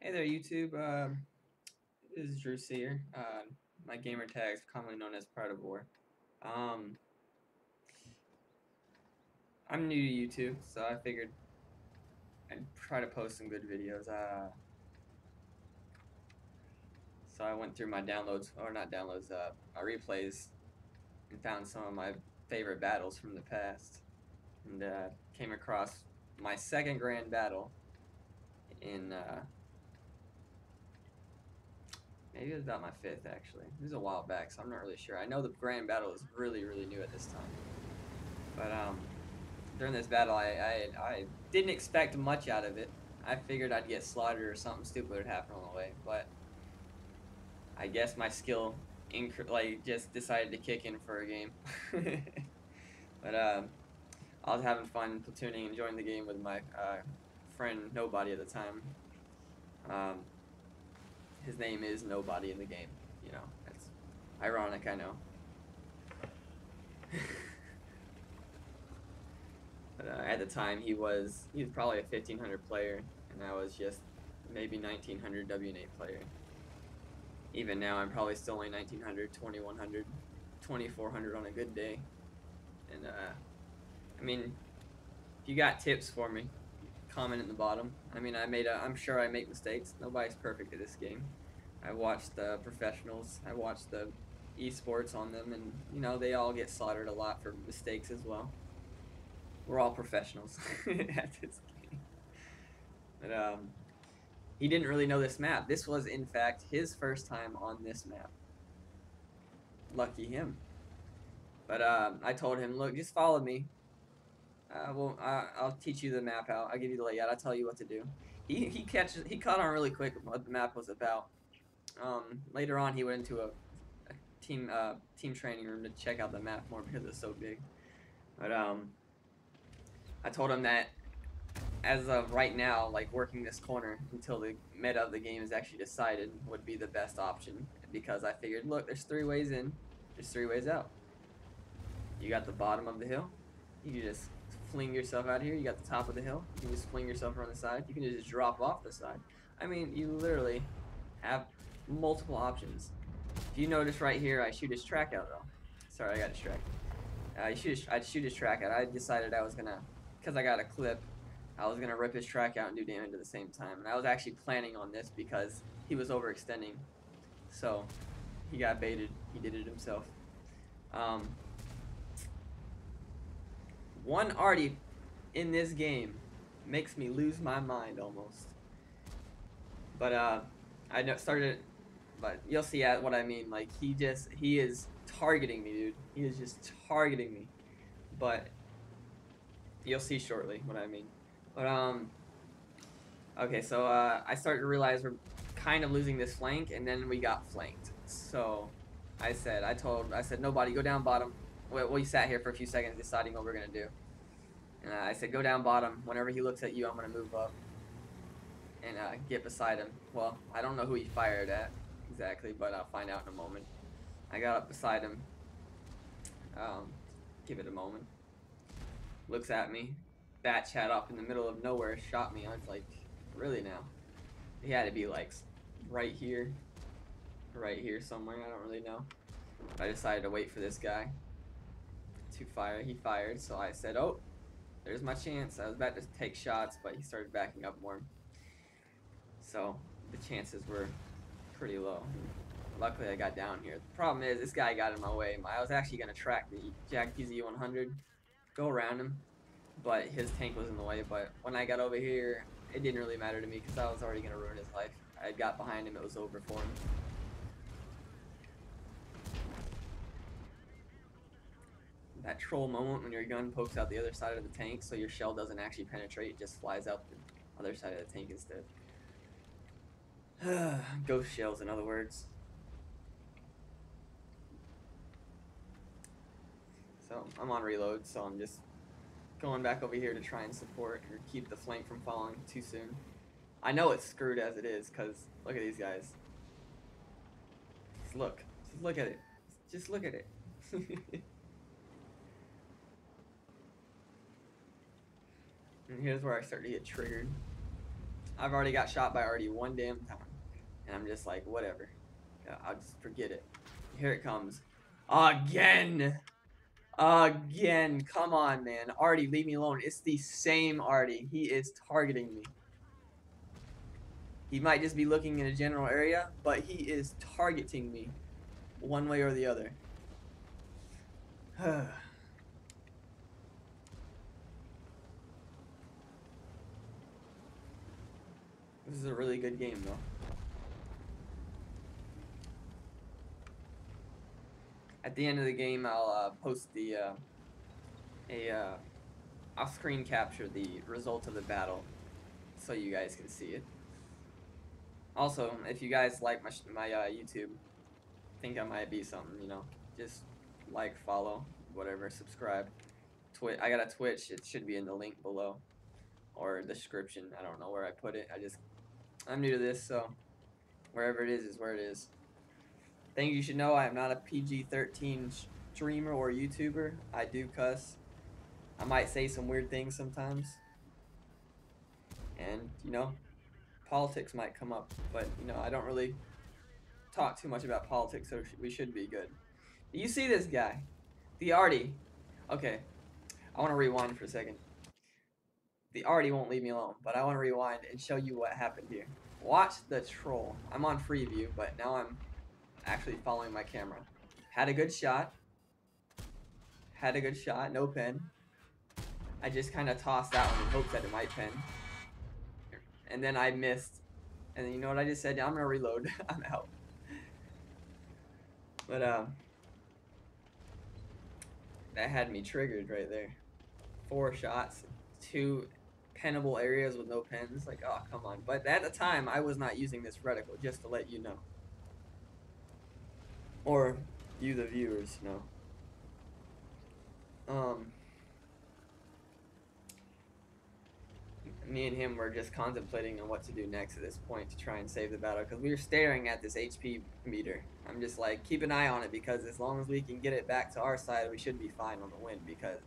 Hey there, YouTube. This is Drew Sear. My gamer tag is commonly known as Predivore. Um, I'm new to YouTube, so I figured I'd try to post some good videos. So I went through my downloads, or not downloads, my replays, and found some of my favorite battles from the past, and came across my second grand battle in maybe it was about my fifth actually. It was a while back, so I'm not really sure. I know the grand battle is really new at this time, but during this battle, I didn't expect much out of it. I figured I'd get slaughtered or something stupid would happen on the way, but I guess my skill just decided to kick in for a game. But I was having fun platooning, enjoying the game with my friend Nobody at the time. Um, his name is Nobody in the game. You know, it's ironic, I know. But at the time, he was probably a 1500 player, and I was just maybe 1900 WNA player. Even now, I'm probably still only 1900, 2100, 2400 on a good day. And I mean, if you got tips for me, comment in the bottom. I mean, I'm sure I make mistakes. Nobody's perfect at this game. I watched the professionals. I watched the esports on them, and you know they all get slaughtered a lot for mistakes as well. We're all professionals at this game. But he didn't really know this map. This was, in fact, his first time on this map. Lucky him. But I told him, look, just follow me. I'll teach you the map out. I'll give you the layout. I'll tell you what to do. He caught on really quick what the map was about. Later on, he went into a team training room to check out the map more because it's so big. But I told him that as of right now, like working this corner until the meta of the game is actually decided would be the best option, because I figured, look, there's 3 ways in, there's 3 ways out. You got the bottom of the hill, you can just fling yourself out here. You got the top of the hill, you can just fling yourself around the side. You can just drop off the side. I mean, you literally have multiple options. If you notice right here, I shoot his track out though. Sorry, I got distracted. I'd shoot his track out. I decided I was gonna, because I got a clip, I was gonna rip his track out and do damage at the same time. And I was actually planning on this because he was overextending. So he got baited. He did it himself. One arty in this game makes me lose my mind almost. But I started, but you'll see what I mean. Like he is targeting me, dude. He is just targeting me. But you'll see shortly what I mean. But okay, so I started to realize we're kind of losing this flank, and then we got flanked. So I said nobody go down bottom. We sat here for a few seconds deciding what we're gonna do, and I said go down bottom. Whenever he looks at you, I'm gonna move up and get beside him. Well, I don't know who he fired at exactly, but I'll find out in a moment. I got up beside him. Give it a moment. Looks at me. Bat chat off in the middle of nowhere shot me. I was like, really now? He had to be like right here somewhere. I don't really know. But I decided to wait for this guy to fire. He fired, so I said, oh, there's my chance. I was about to take shots, but he started backing up more. So the chances were pretty low. Luckily, I got down here. The problem is, this guy got in my way. I was actually going to track the Jag PZ100, go around him, but his tank was in the way. But when I got over here, it didn't really matter to me because I was already going to ruin his life. I got behind him, it was over for him. That troll moment when your gun pokes out the other side of the tank so your shell doesn't actually penetrate, it just flies out the other side of the tank instead. Ghost shells, in other words. So I'm on reload, so I'm just going back over here to try and support or keep the flank from falling too soon. I know it's screwed as it is, because look at these guys. Just look at it. Just look at it. And here's where I start to get triggered. I've already got shot by Artie one damn time. And I'm just like, whatever. I'll just forget it. Here it comes. Again! Again. Come on, man. Artie, leave me alone. It's the same Artie. He is targeting me. He might just be looking in a general area, but he is targeting me one way or the other. This is a really good game, though. At the end of the game, I'll post the I'll screen capture the result of the battle, so you guys can see it. Also, if you guys like my YouTube, think I might be something, you know, just like, follow, whatever, subscribe. I got a Twitch. It should be in the link below or description. I don't know where I put it. I'm new to this, so wherever it is where it is. Thing you should know, I am not a PG-13 streamer or YouTuber. I do cuss. I might say some weird things sometimes. And, you know, politics might come up. But, you know, I don't really talk too much about politics, so we should be good. You see this guy? The Artie. Okay. I want to rewind for a second. The Artie won't leave me alone, but I want to rewind and show you what happened here. Watch the troll. I'm on free view, but now I'm actually following my camera. Had a good shot. No pen. I just kind of tossed that one in hopes that it might pen. And then I missed. And then you know what I just said? I'm going to reload. I'm out. But, that had me triggered right there. 4 shots. 2 pennable areas with no pens. Like, oh, come on. But at the time, I was not using this reticle, just to let you know. Or you, the viewers, know. Me and him were just contemplating on what to do next at this point to try and save the battle, because we were staring at this HP meter. I'm just like, keep an eye on it, because as long as we can get it back to our side, we should be fine on the win, because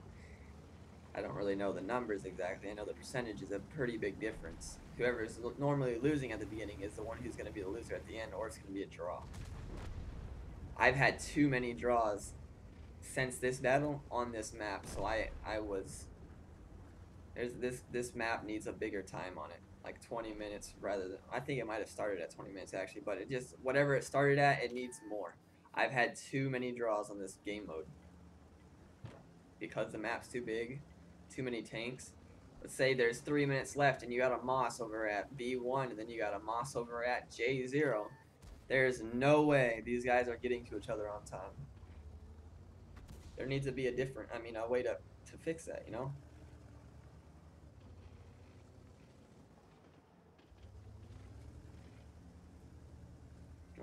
I don't really know the numbers exactly. I know the percentage is a pretty big difference. Whoever is normally losing at the beginning is the one who's going to be the loser at the end, or it's going to be a draw. I've had too many draws since this battle on this map, so this map needs a bigger time on it, like 20 minutes rather than, I think it might have started at 20 minutes actually, but it just, whatever it started at, it needs more. I've had too many draws on this game mode because the map's too big, too many tanks. Let's say there's 3 minutes left and you got a Moss over at B1 and then you got a Moss over at J0. There's no way these guys are getting to each other on time. There needs to be a way to fix that, you know?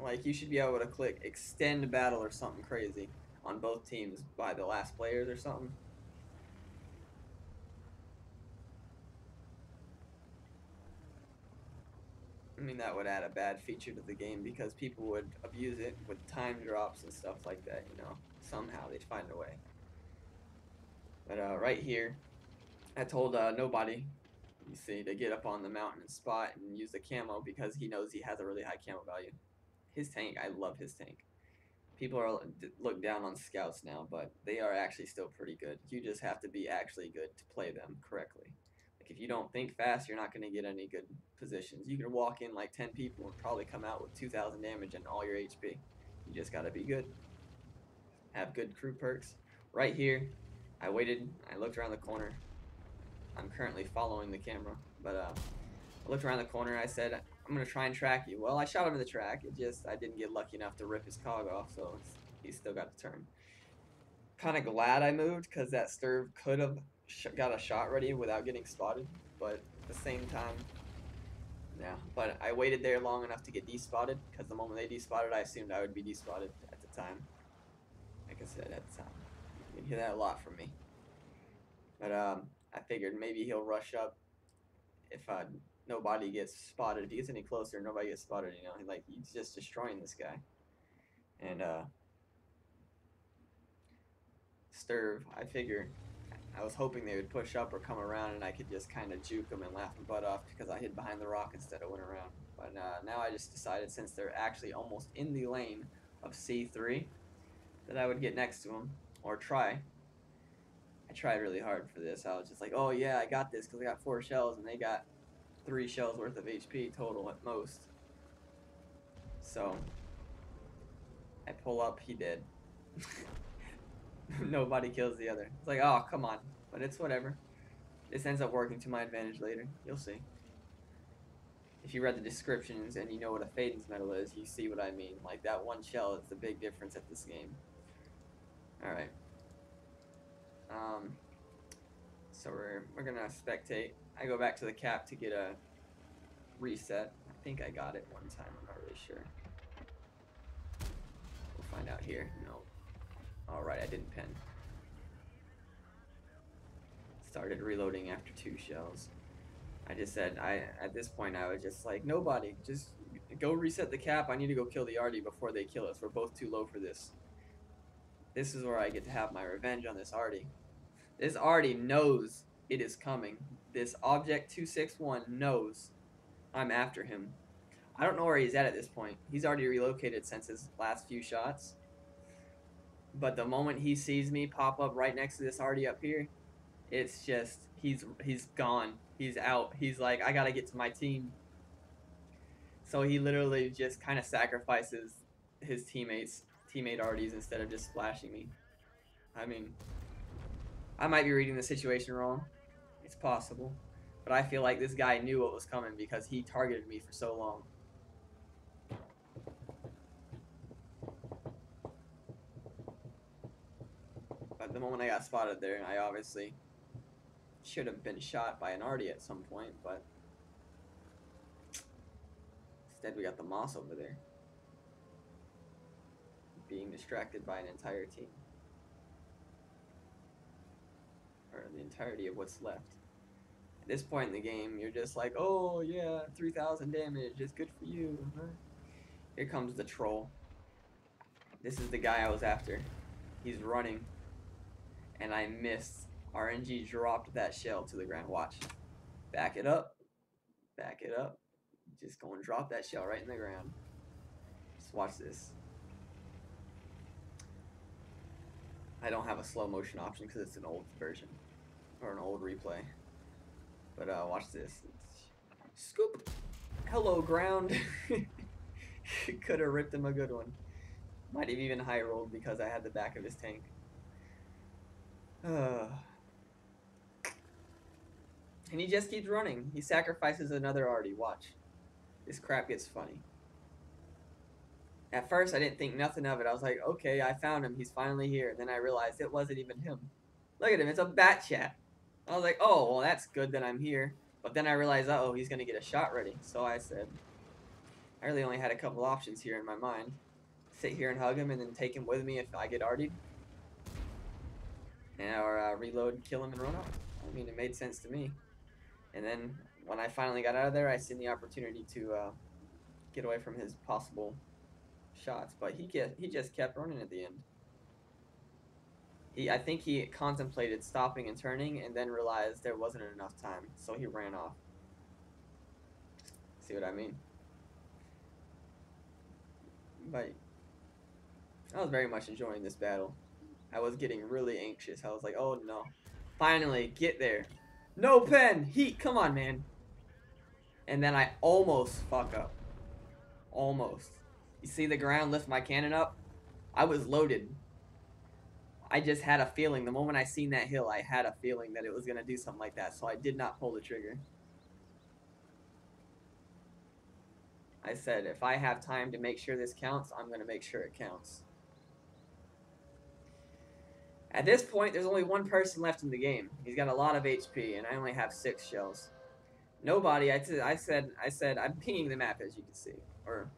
Like, you should be able to click extend battle or something crazy on both teams by the last players or something. I mean, that would add a bad feature to the game because people would abuse it with time drops and stuff like that, you know. Somehow they'd find a way. But right here, I told nobody, you see, to get up on the mountain and spot and use the camo because he knows he has a really high camo value. His tank, I love his tank. People are look down on scouts now, but they are actually still pretty good. You just have to be actually good to play them correctly. Like, if you don't think fast, you're not going to get any good positions. You can walk in like 10 people and probably come out with 2,000 damage and all your HP. You just got to be good. Have good crew perks. Right here, I waited. I looked around the corner. I'm currently following the camera, but I looked around the corner. I said, I'm going to try and track you. Well, I shot him in the track. I didn't get lucky enough to rip his cog off, so he's still got the turn. Kind of glad I moved because that Sturv could have got a shot ready without getting spotted, but at the same time, yeah. But I waited there long enough to get despotted because the moment they despotted, I assumed I would be despotted at the time. Like I said, at the time. You can hear that a lot from me. But I figured maybe he'll rush up if nobody gets spotted. If he gets any closer, nobody gets spotted, you know. Like, he's just destroying this guy. And Sturv, I figure I was hoping they would push up or come around and I could just kind of juke them and laugh my butt off because I hid behind the rock instead of went around. But now I just decided, since they're actually almost in the lane of C3, that I would get next to them or try. I tried really hard for this. I was just like, oh yeah, I got this because I got 4 shells and they got 3 shells worth of HP total at most. So I pull up, he dead. Nobody kills the other. It's like, oh, come on. But it's whatever. This ends up working to my advantage later. You'll see. If you read the descriptions and you know what a Fadins medal is, you see what I mean. Like, that 1 shell is the big difference at this game. Alright. So we're gonna spectate. I go back to the cap to get a reset. I think I got it one time. I'm not really sure. We'll find out here. No. Alright, I didn't pen. Started reloading after 2 shells. I just said, at this point I was just like, nobody, just go reset the cap. I need to go kill the Artie before they kill us. We're both too low for this. This is where I get to have my revenge on this Artie. This Artie knows it is coming. This Object 261 knows I'm after him. I don't know where he's at this point. He's already relocated since his last few shots. But the moment he sees me pop up right next to this Artie up here, it's just, he's gone. He's out. He's like, I gotta get to my team. So he literally just kind of sacrifices his teammate Arties instead of just splashing me. I mean, I might be reading the situation wrong. It's possible. But I feel like this guy knew what was coming because he targeted me for so long. But the moment I got spotted there, I obviously should have been shot by an Artie at some point, but instead we got the Moss over there being distracted by an entire team, or the entirety of what's left. At this point in the game, you're just like, oh yeah, 3,000 damage, it's good for you. Here comes the troll. This is the guy I was after. He's running, and I missed. RNG dropped that shell to the ground. Watch. Back it up. Back it up. Just go and drop that shell right in the ground. Just watch this. I don't have a slow motion option because it's an old version. Or an old replay. But watch this. Scoop. Hello, ground. Could have ripped him a good one. Might have even high rolled because I had the back of his tank. And he just keeps running. He sacrifices another Artie. Watch. This crap gets funny. At first, I didn't think nothing of it. I was like, okay, I found him. He's finally here. Then I realized it wasn't even him. Look at him. It's a bat chat. I was like, oh, well, that's good that I'm here. But then I realized, uh-oh, he's going to get a shot ready. So I said, I really only had a couple options here in my mind. Sit here and hug him and then take him with me if I get Artied. Or reload, kill him, and run off. I mean, it made sense to me. And then when I finally got out of there, I seen the opportunity to get away from his possible shots. But he just kept running at the end. I think he contemplated stopping and turning and then realized there wasn't enough time. So he ran off. See what I mean? But I was very much enjoying this battle. I was getting really anxious. I was like, oh no. Finally, get there. No pen! Heat! Come on, man. And then I almost fuck up. Almost. You see the ground lift my cannon up? I was loaded. I just had a feeling. The moment I seen that hill, I had a feeling that it was going to do something like that. So I did not pull the trigger. I said, if I have time to make sure this counts, I'm going to make sure it counts. At this point, there's only one person left in the game. He's got a lot of HP, and I only have 6 shells. Nobody. I said, I'm pinging the map, as you can see. Or,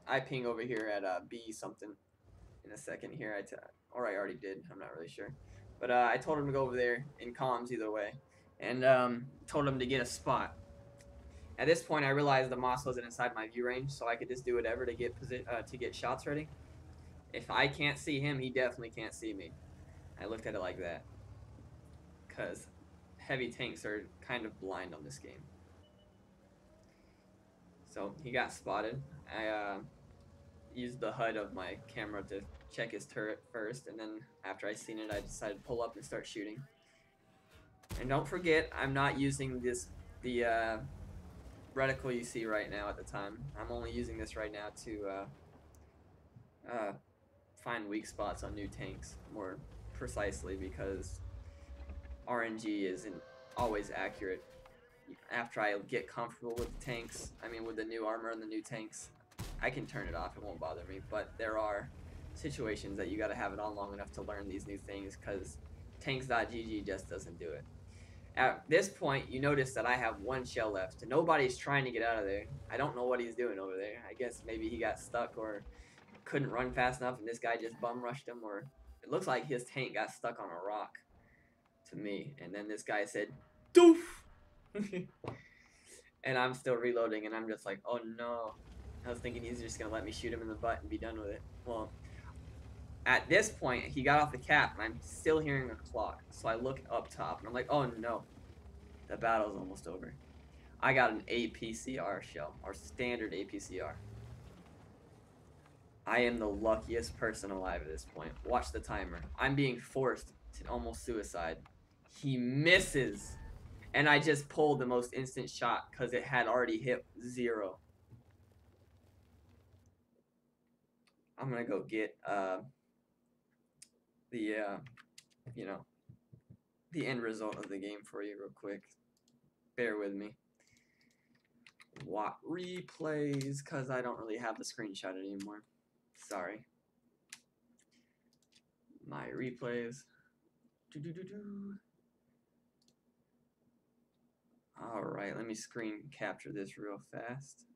I ping over here at B something in a second here. Or I already did. I'm not really sure. But I told him to go over there in comms either way. And told him to get a spot. At this point, I realized the Moss wasn't inside my view range, so I could just do whatever to get shots ready. If I can't see him, he definitely can't see me. I looked at it like that. because heavy tanks are kind of blind on this game. So he got spotted. I used the HUD of my camera to check his turret first, and then after I seen it, I decided to pull up and start shooting. And don't forget, I'm not using the reticle you see right now at the time. I'm only using this right now to find weak spots on new tanks more precisely, because RNG isn't always accurate. After I get comfortable with the tanks, I mean with the new armor and the new tanks, I can turn it off, it won't bother me, but there are situations that you gotta have it on long enough to learn these new things, because tanks.gg just doesn't do it. At this point, you notice that I have one shell left, and nobody's trying to get out of there. I don't know what he's doing over there. I guess maybe he got stuck or couldn't run fast enough and this guy just bum rushed him, or it looks like his tank got stuck on a rock to me, and then this guy said doof. And I'm still reloading, and I'm just like, oh no. I was thinking he's just gonna let me shoot him in the butt and be done with it. Well, at this point he got off the cap and I'm still hearing a clock, so I look up top and I'm like, oh no, the battle's almost over. I got an APCR shell, or standard APCR. I am the luckiest person alive at this point. Watch the timer. I'm being forced to almost suicide. He misses. And I just pulled the most instant shot because it had already hit 0. I'm going to go get you know, the end result of the game for you real quick. Bear with me. What replays, because I don't really have the screenshot anymore. Sorry. My replays. Alright, let me screen capture this real fast.